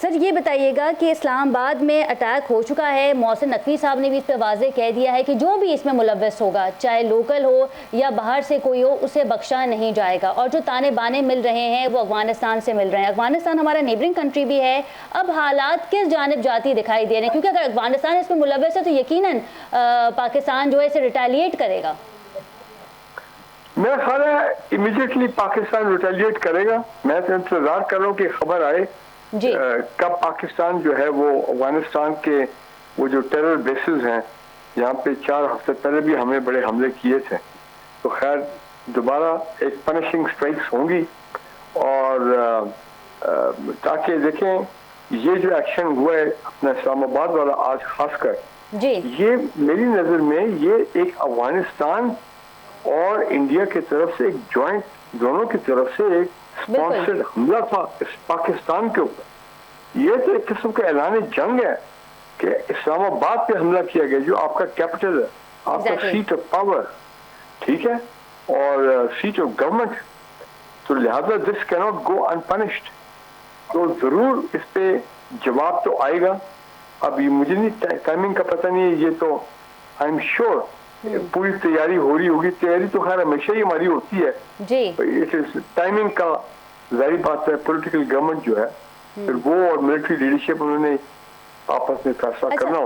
Sir ये बताइएगा कि इस्लामाबाद में अटैक हो चुका है, मोहसिन नकवी साहब ने भी इस पर वाज़ेह कह दिया है कि जो भी इसमें मुलव्वस होगा, चाहे लोकल हो या बाहर से कोई हो, उसे बख्शा नहीं जाएगा। और जो ताने बाने मिल रहे हैं वो अफगानिस्तान से मिल रहे हैं। अफगानिस्तान हमारा नेबरिंग कंट्री भी है। अब हालात किस जानिब जाती दिखाई दे रहे हैं, क्योंकि अगर अफगानिस्तान इसमें मुलव्वस है तो यकीनन पाकिस्तान जो है इसे रिटेलिएट करेगा। मेरा ख्याल है इमीडिएटली पाकिस्तान रिटेलिएट करेगा। मैं तो इंतजार कर रहा हूँ कि खबर आए कब पाकिस्तान जो है वो अफगानिस्तान के वो जो टेरर बेसिस हैं, यहाँ पे 4 हफ्ते पहले भी हमें बड़े हमले किए थे, तो खैर दोबारा एक पनिशिंग स्ट्राइक्स होंगी। और ताकि देखें ये जो एक्शन हुआ है अपना इस्लामाबाद वाला आज खासकर, ये मेरी नज़र में ये एक अफगानिस्तान और इंडिया की तरफ से एक जॉइंट, दोनों की तरफ से एक स्पॉन्सर्ड हमला था इस पाकिस्तान के ऊपर। ये तो एक किस्म का ऐलान जंग है कि इस्लामाबाद पे हमला किया गया, जो आपका कैपिटल है, आपका सीट ऑफ पावर, ठीक है, और सीट ऑफ गवर्नमेंट। तो लिहाजा दिस कैन नॉट गो अनपनिश्ड। तो जरूर इस पे जवाब तो आएगा। अब ये मुझे नहीं टाइमिंग का पता नहीं है, ये तो आई एम श्योर पूरी तैयारी हो रही होगी। तैयारी तो खैर हमेशा ही हमारी होती है जी। टाइमिंग का जाहिर बात है, पॉलिटिकल गवर्नमेंट जो है फिर वो और मिलिट्री लीडरशिप उन्होंने आपस में फैसला करना